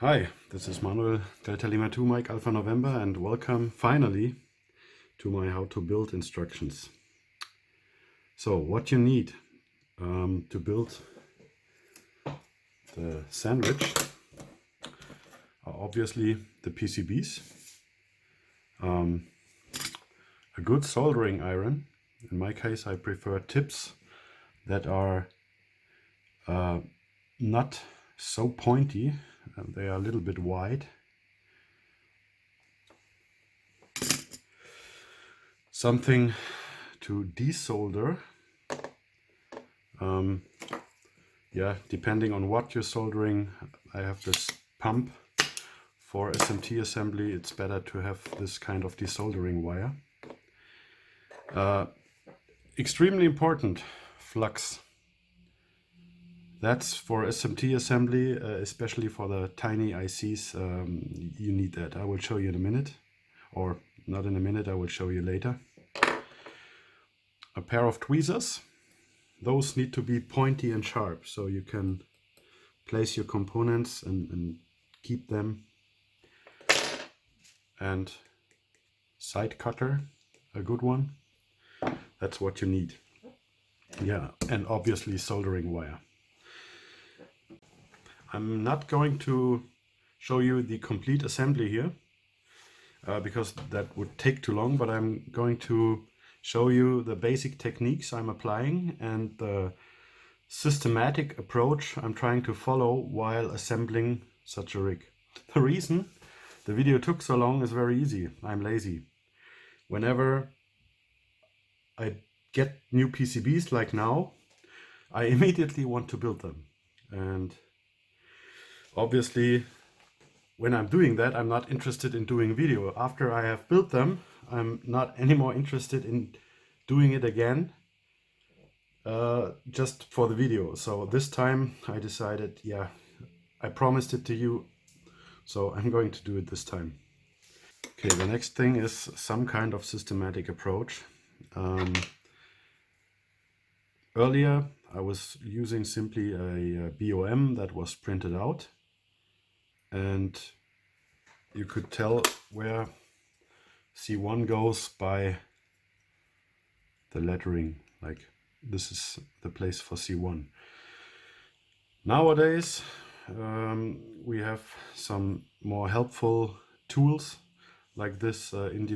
Hi, this is Manuel Delta Lima 2 Mike Alpha November, and welcome finally to my how to build instructions. So what you need to build the sandwich are obviously the PCBs, a good soldering iron. In my case I prefer tips that are not so pointy. They are a little bit wide. Something to desolder. Yeah, depending on what you're soldering. I have this pump for SMT assembly. It's better to have this kind of desoldering wire. Extremely important, flux. That's for SMT assembly, especially for the tiny ICs. You need that. I will show you in a minute, or not in a minute, I will show you later. A pair of tweezers. Those need to be pointy and sharp, so you can place your components and keep them. And side cutter, a good one. That's what you need. Yeah, and obviously soldering wire. I'm not going to show you the complete assembly here because that would take too long, but I'm going to show you the basic techniques I'm applying and the systematic approach I'm trying to follow while assembling such a rig. The reason the video took so long is very easy. I'm lazy. Whenever I get new PCBs like now, I immediately want to build them. And obviously, when I'm doing that, I'm not interested in doing video. After I have built them, I'm not anymore interested in doing it again, just for the video. So this time I decided, yeah, I promised it to you, so I'm going to do it this time. Okay, the next thing is some kind of systematic approach. Earlier I was using simply a BOM that was printed out, and you could tell where C1 goes by the lettering, like this is the place for C1. Nowadays we have some more helpful tools like this IBOM,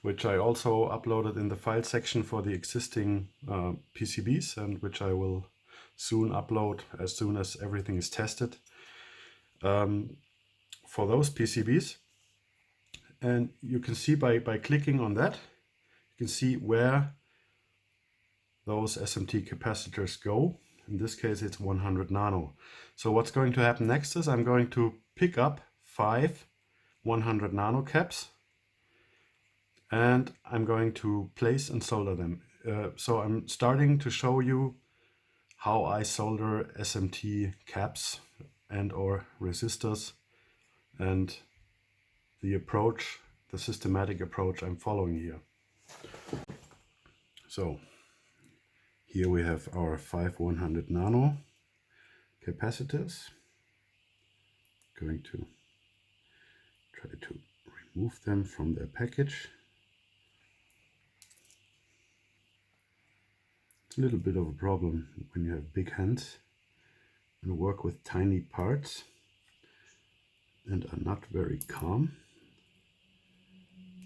which I also uploaded in the file section for the existing PCBs, and which I will soon upload as soon as everything is tested for those PCBs. And you can see by clicking on that, you can see where those SMT capacitors go. In this case it's 100 nano. So what's going to happen next is I'm going to pick up 5 100 nano caps, and I'm going to place and solder them. So I'm starting to show you how I solder SMT caps and or resistors, and the approach, the systematic approach I'm following here. So here we have our 5 100 nano capacitors. Going to try to remove them from their package. It's a little bit of a problem when you have big hands and work with tiny parts and are not very calm.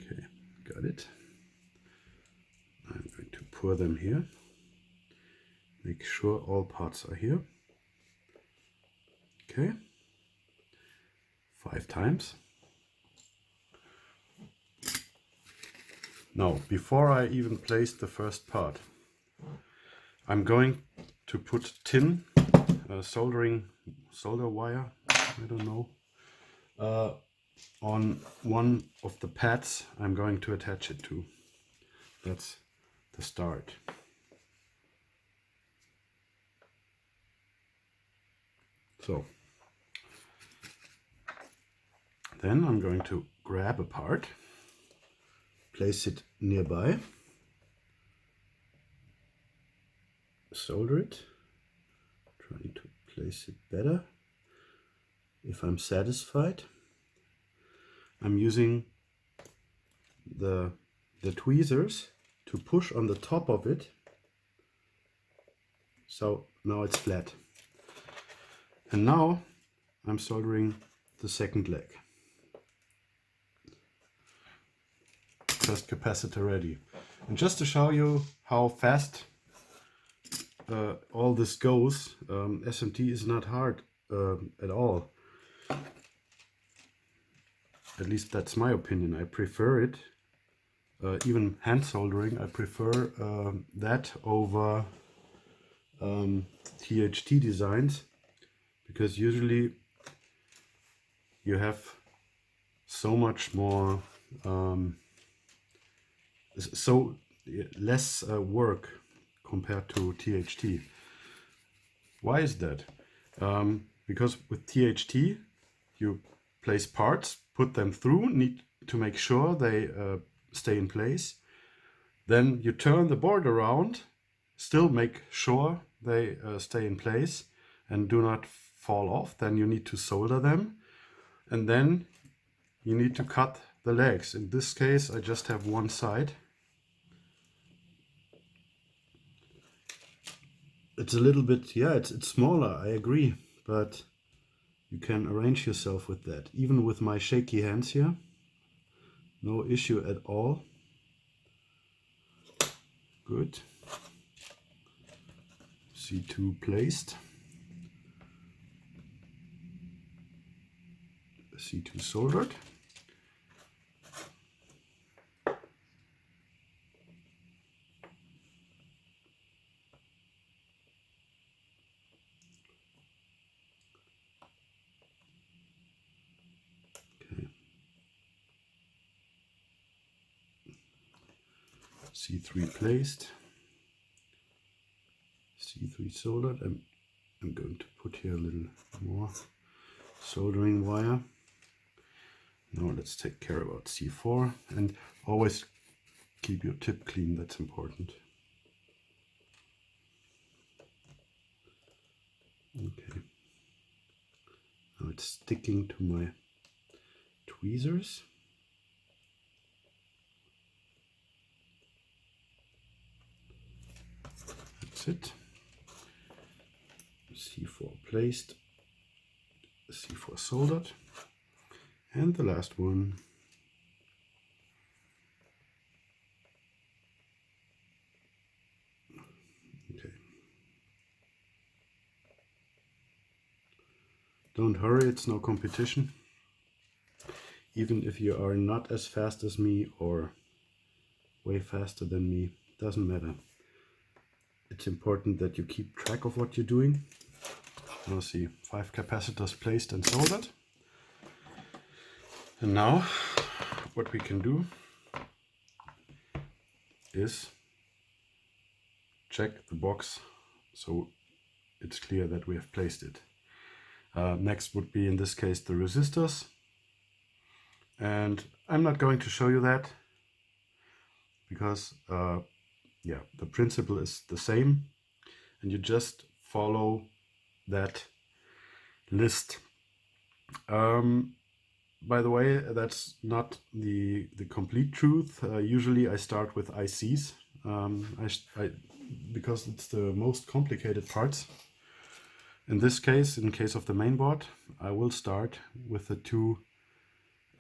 Okay, got it. I'm going to pour them here. Make sure all parts are here. Okay, 5 times. Now, before I even place the first part, I'm going to put tin, solder wire, I don't know, on one of the pads I'm going to attach it to. That's the start. So then I'm going to grab a part, place it nearby, solder it, trying to place it better if I'm satisfied. I'm using the tweezers to push on the top of it, so now it's flat. And now I'm soldering the second leg. Just capacitor ready. And just to show you how fast all this goes, SMT is not hard at all. At least that's my opinion. I prefer it. Even hand soldering, I prefer that over THT designs, because usually you have so much more, less work compared to THT. Why is that? Because with THT you place parts, put them through, need to make sure they stay in place. Then you turn the board around, still make sure they stay in place and do not fall off. Then you need to solder them, and then you need to cut the legs. In this case I just have one side. It's a little bit, yeah, it's smaller, I agree, but you can arrange yourself with that. Even with my shaky hands here, no issue at all. Good. C2 placed. C2 soldered. Okay. C3 placed. C3 soldered. I'm going to put here a little more soldering wire. Now let's take care about C4, and always keep your tip clean, that's important. Okay. Now it's sticking to my tweezers. That's it. C4 placed, C4 soldered, and the last one. Okay. Don't hurry, it's no competition. Even if you are not as fast as me or way faster than me, doesn't matter. It's important that you keep track of what you're doing. Now see, 5 capacitors placed and soldered. And now what we can do is check the box so it's clear that we have placed it. Next would be, in this case, the resistors. And I'm not going to show you that because yeah, the principle is the same, and you just follow that list. By the way, that's not the complete truth. Usually I start with ICs because it's the most complicated parts. In this case, in case of the main board, I will start with the 2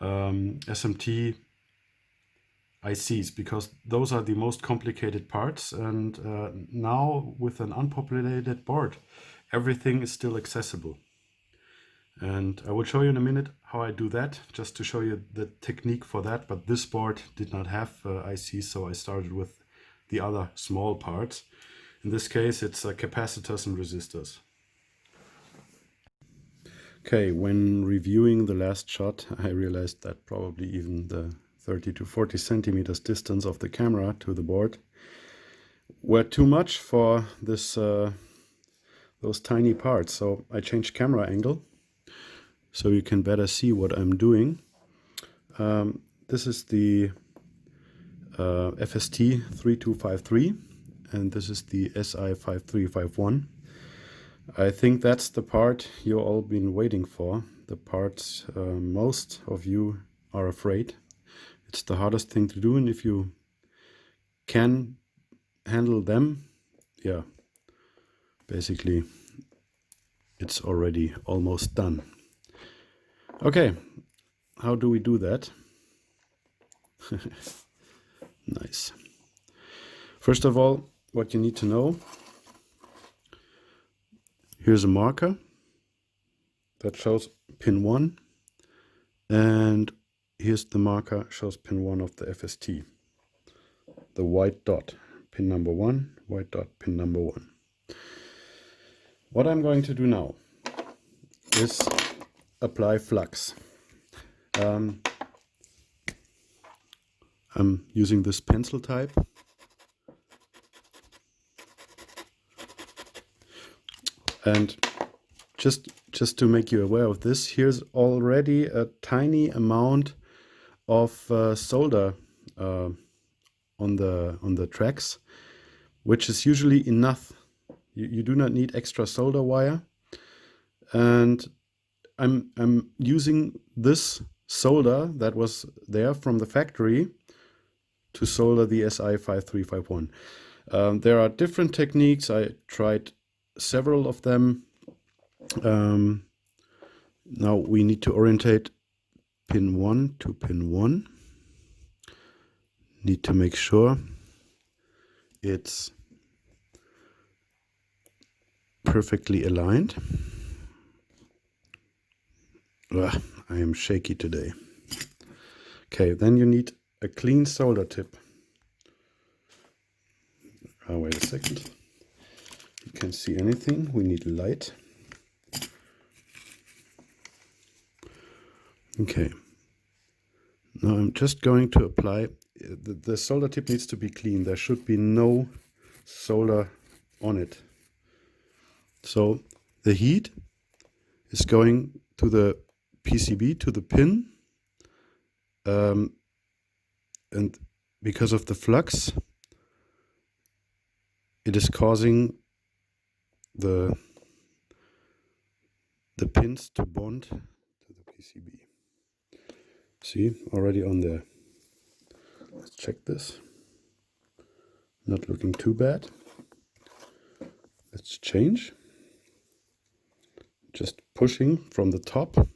SMT ICs, because those are the most complicated parts, and now with an unpopulated board everything is still accessible. And I will show you in a minute how I do that, just to show you the technique for that. But this board did not have ICs, so I started with the other small parts. In this case it's capacitors and resistors. Okay, when reviewing the last shot I realized that probably even the 30 to 40 centimeters distance of the camera to the board were too much for this those tiny parts. So I changed camera angle so you can better see what I'm doing. This is the FST 3253 and this is the SI 5351. I think that's the part you all been waiting for. The parts most of you are afraid. It's the hardest thing to do, and if you can handle them, yeah, basically it's already almost done. Okay, how do we do that? Nice. First of all, what you need to know, here's a marker that shows pin 1, and here's the marker shows pin 1 of the FST. The white dot, pin number 1, white dot, pin number 1. What I'm going to do now is apply flux. I'm using this pencil type. And just to make you aware of this, here's already a tiny amount of solder on the tracks, which is usually enough. You do not need extra solder wire. And I'm using this solder that was there from the factory to solder the SI5351. There are different techniques. I tried several of them. Now we need to orientate pin 1 to pin 1. Need to make sure it's perfectly aligned. Ugh, I am shaky today. Okay, then you need a clean solder tip. Oh, wait a second. You can't see anything. We need light. Okay. Now I'm just going to apply. The solder tip needs to be clean. There should be no solder on it. So the heat is going to the PCB, to the pin. And because of the flux, it is causing the pins to bond to the PCB. See, already on there. Let's check this. Not looking too bad. Let's change. Just pushing from the top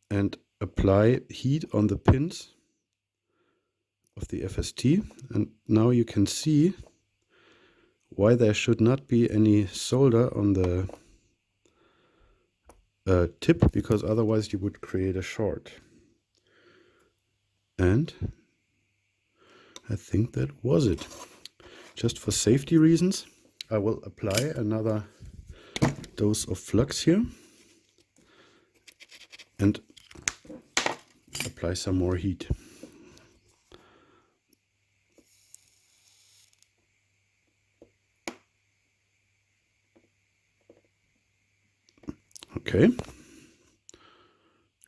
and apply heat on the pins of the FST. And now you can see why there should not be any solder on the tip, because otherwise you would create a short. And I think that was it. Just for safety reasons, I will apply another dose of flux here and apply some more heat. Okay,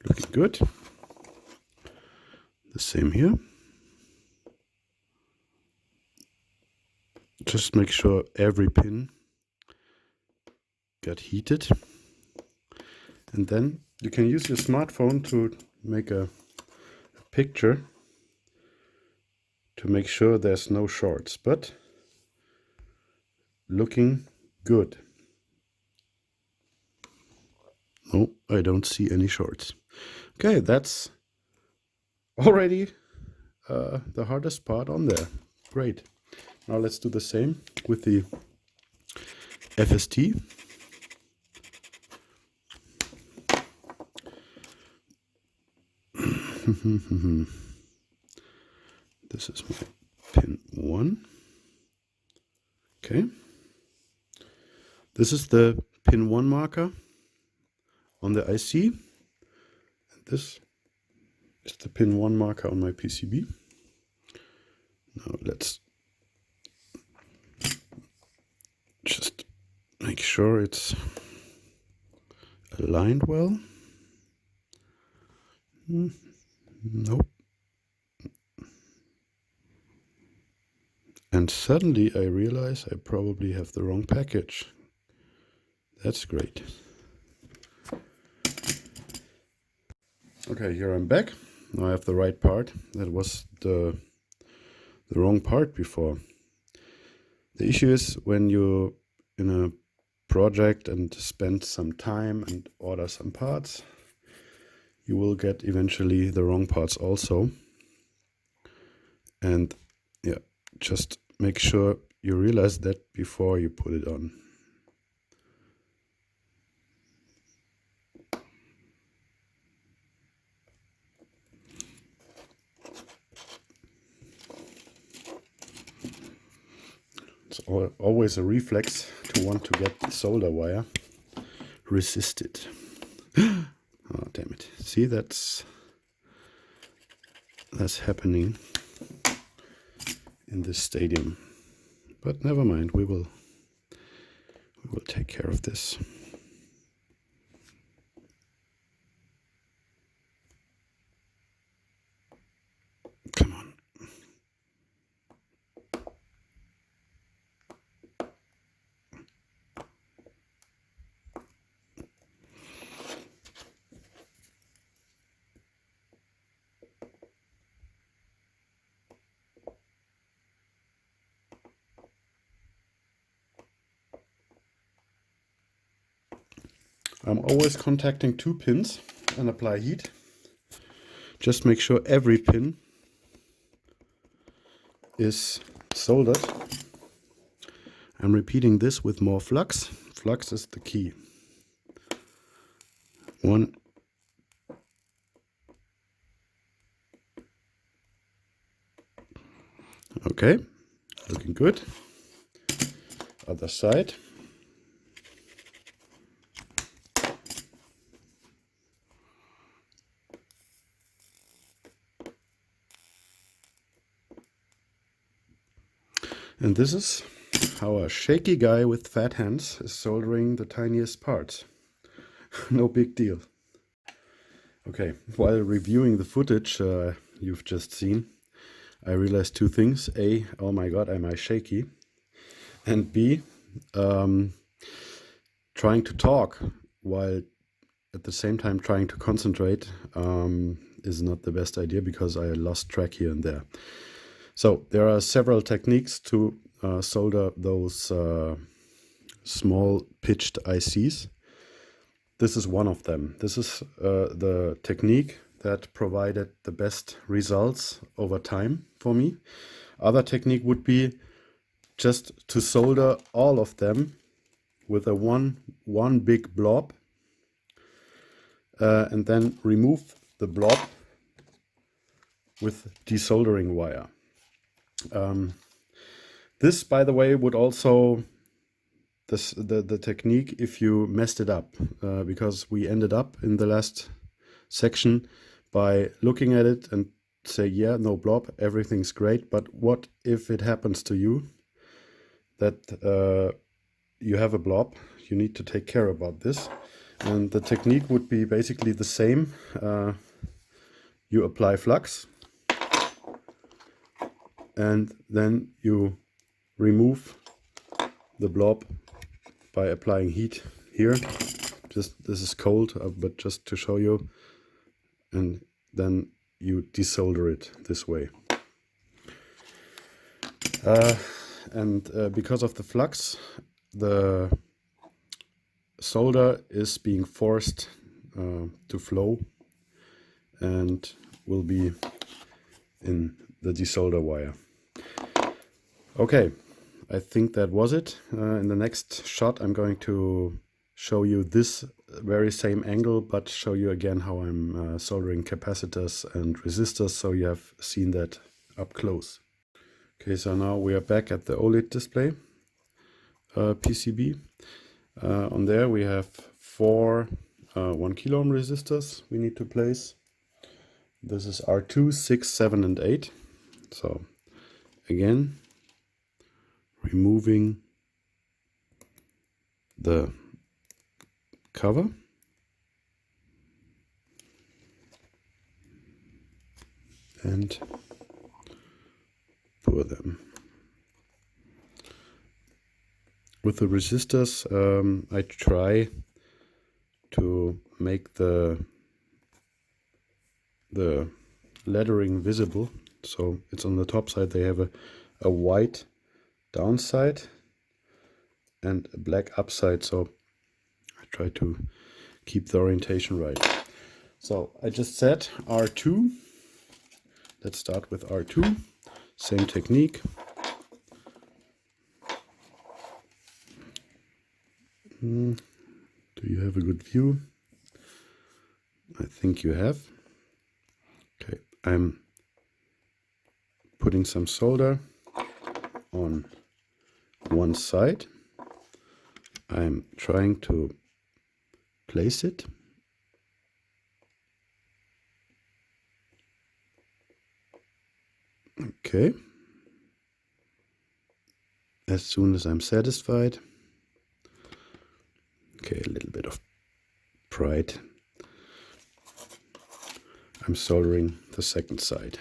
looking good. The same here. Just make sure every pin got heated. And then you can use your smartphone to make a picture to make sure there's no shorts, but looking good. No, I don't see any shorts. Okay, that's already the hardest part on there. Great. Now let's do the same with the FST. This is my pin 1. Okay. This is the pin 1 marker on the IC. And this is the pin 1 marker on my PCB. Now let's just make sure it's aligned well. Nope. And suddenly I realize I probably have the wrong package. That's great. Okay, here I'm back. Now I have the right part. That was the wrong part before. The issue is when you're in a project and spend some time and order some parts, you will get eventually the wrong parts also. And yeah, just make sure you realize that before you put it on. It's always a reflex to want to get the solder wire resisted. Oh, damn it. See, that's happening in this stadium. But never mind, we will take care of this. Come on. I'm always contacting 2 pins and apply heat. Just make sure every pin is soldered. I'm repeating this with more flux. Flux is the key. 1. Okay, looking good. Other side. And this is how a shaky guy with fat hands is soldering the tiniest parts. No big deal. Okay, while reviewing the footage you've just seen, I realized 2 things. A, oh my god, am I shaky? And B, trying to talk while at the same time trying to concentrate is not the best idea because I lost track here and there. So there are several techniques to solder those small pitched ICs. This is one of them. This is the technique that provided the best results over time for me. Other technique would be just to solder all of them with a one big blob and then remove the blob with desoldering wire. This, by the way, would also the technique if you messed it up, because we ended up in the last section by looking at it and say, yeah, no blob, everything's great, but what if it happens to you that you have a blob? You need to take care about this. And the technique would be basically the same. You apply flux and then you remove the blob by applying heat here. Just this is cold, but just to show you, and then you desolder it this way. Because of the flux, the solder is being forced to flow and will be in the desolder wire. Okay, I think that was it. In the next shot I'm going to show you this very same angle, but show you again how I'm soldering capacitors and resistors, so you have seen that up close. Okay, so now we are back at the OLED display PCB. On there we have 4 1 kilo ohm resistors we need to place. This is R2, 6, 7 and 8. So again, removing the cover and pour them. with the resistors, I try to make the lettering visible. So it's on the top side, they have a white downside and a black upside. So I try to keep the orientation right. So I just said R2. Let's start with R2. Same technique. Do you have a good view? I think you have. Okay, I'm putting some solder on one side. I'm trying to place it. Okay. As soon as I'm satisfied. Okay, a little bit of pride. I'm soldering the second side.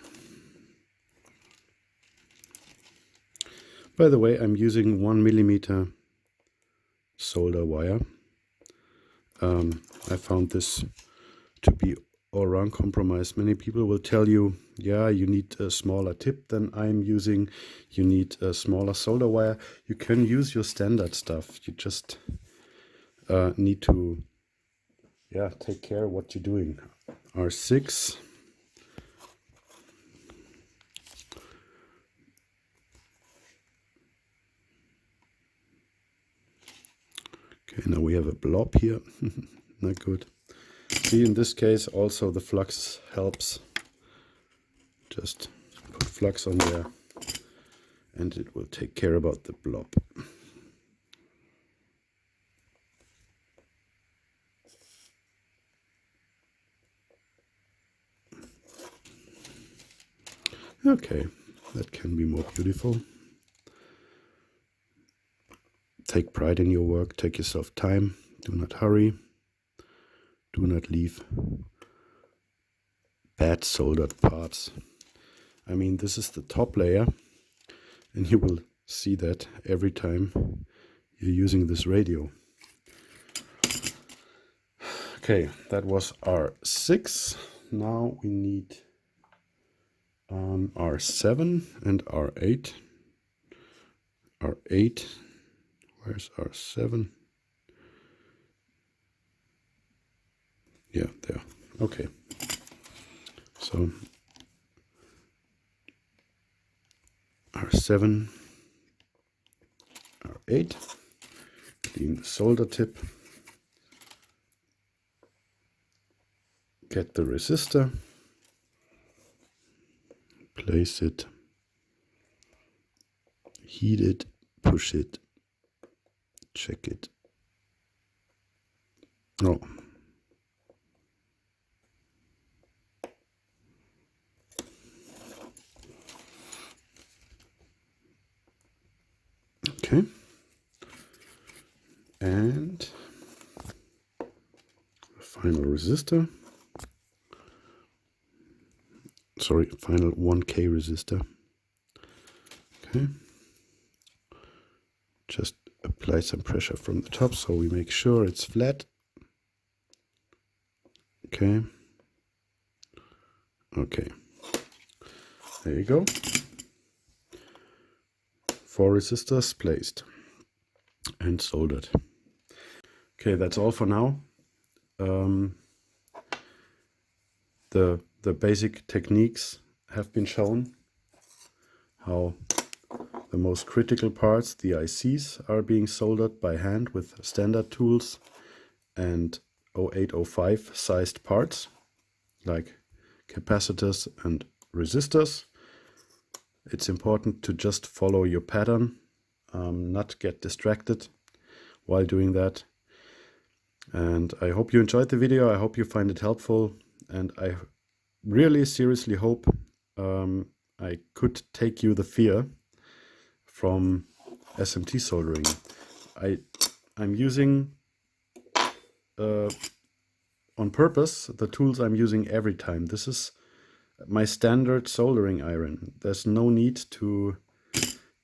By the way, I'm using 1 millimeter solder wire. I found this to be all-round compromise. Many people will tell you, yeah, you need a smaller tip than I'm using. You need a smaller solder wire. You can use your standard stuff. You just need to, yeah, take care of what you're doing. R6. Okay, now we have a blob here. Not good. See, in this case, also the flux helps. Just put flux on there and it will take care about the blob. Okay, that can be more beautiful. Take pride in your work, take yourself time, do not hurry, do not leave bad soldered parts. I mean, this is the top layer, and you will see that every time you're using this radio. Okay, that was R6. Now we need R7 and R8. R8, where's R7? Yeah, there. Okay. So R7, R8, clean the solder tip, get the resistor, place it, heat it, push it, check it. Oh. Okay. And final resistor. Sorry, final 1K resistor. Okay. Just apply some pressure from the top so we make sure it's flat. Okay. Okay. There you go. 4 resistors placed and soldered. Okay, that's all for now. The basic techniques have been shown. How the most critical parts, the ICs, are being soldered by hand with standard tools and 0805 sized parts like capacitors and resistors. It's important to just follow your pattern, not get distracted while doing that. And I hope you enjoyed the video. I hope you find it helpful, and I really seriously hope I could take you the fear from SMT soldering. I'm using on purpose the tools I'm using every time. This is my standard soldering iron. There's no need to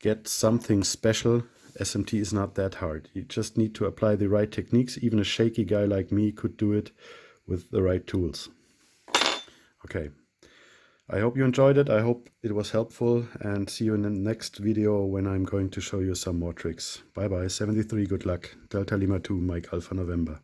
get something special SMT is not that hard. You just need to apply the right techniques. Even a shaky guy like me could do it with the right tools. Okay, I hope you enjoyed it. I hope it was helpful, and see you in the next video when I'm going to show you some more tricks. Bye bye, 73, good luck. Delta Lima 2, Mike Alpha November.